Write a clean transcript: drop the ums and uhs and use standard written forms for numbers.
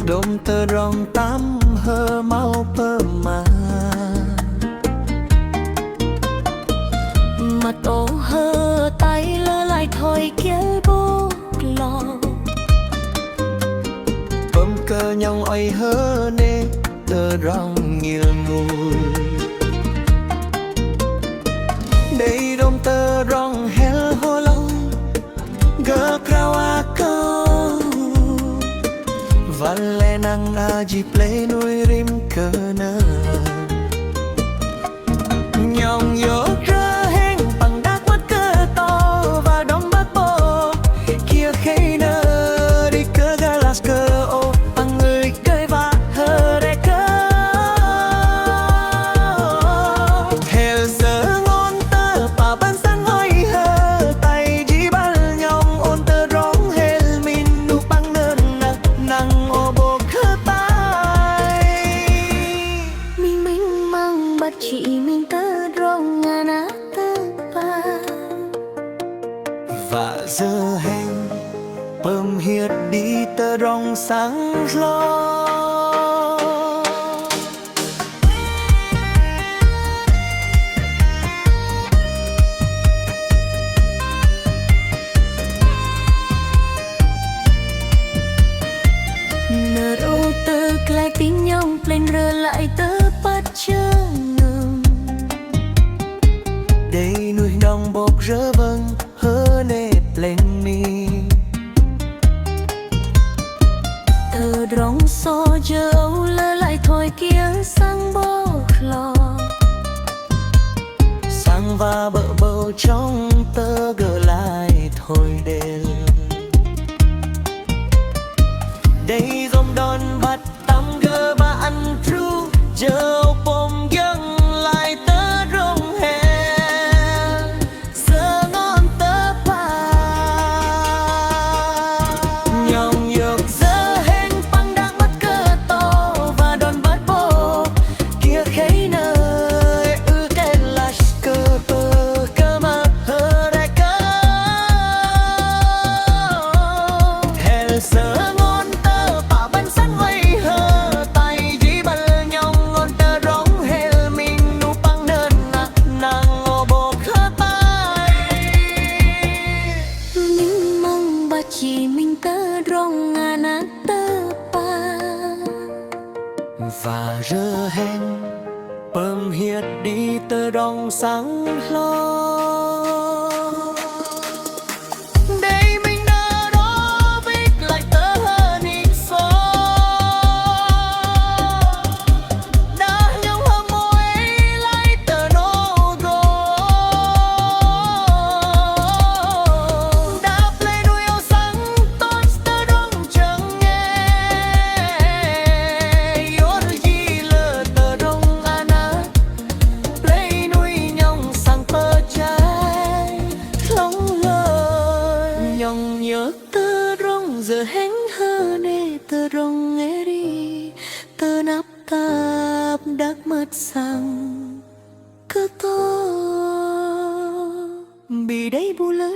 đom tơ rong tắm hơ mau pơ mà mặt ô hơ tay lơ lại thôi kéo bố lò bơm cơ nhong oi hơ nê tơ rong nghiêng mùi đây đom tơ rong hel hô lâu gơ krao a câu van le nang a ji play nuôi rim cơ nơ nhong yo rơ heng bằng đắc mắt cơ to và đom bắt bộ kia khay nơ đi cơ galas cơ ô bằng người cười và hơ đe cơ hel giờ ngon tơ pa ban sang hoi hơ tay ji ban nhong on tơ rong hel min nu bang nơn nang ô bô khơ tai mình mang bắt chị mình tơ rong ngana tơ pa và giờ heng bơm hiệt đi tơ rong sáng lo nở ô tơ cላይ tiếng nhong lên rơ lại tơ bắt chơ ngầm đây nuôi nong bột rơ vâng hơ nê lên mi tơ rong so giờ âu lơ lại thôi kia sang bó lò sang và bợ bầu trong tơ gỡ lại thôi đền đây dòng đòn bắt tắm gỡ và ăn tru giờ bom dâng lại tơ rong hè giờ ngon tơ pa nhong nhược giờ heng băng đang bắt cơ to và đòn bắt bộ kia khay nơi ư cái là cơ bơ cơ mà hơ đại cơ hel giờ ngon tơ pa ban sang hoài hơ tay ji ban nhong ngon tơ rong hel mình nu băng nơn nàng ô bô khơ tai mình mang bắt chị mình tơ rong ngana tơ pa và rơ heng bơm hiệt đi tơ rong sáng lo đây mình đã đó viết lại tơ hơn in số đã nhau hâm môi lại tơ nô gô đã play đuôi yêu sáng tốt tơ rong chẳng nghe yo gì lơ tơ rong ana play nuôi nhong sang tơ trái lòng lời nhong nhớ tơ rong giờ heng hơ nê tơ rong nghe đi tơ nắp tạp đắc mất sang cơ to bị đây bu lơ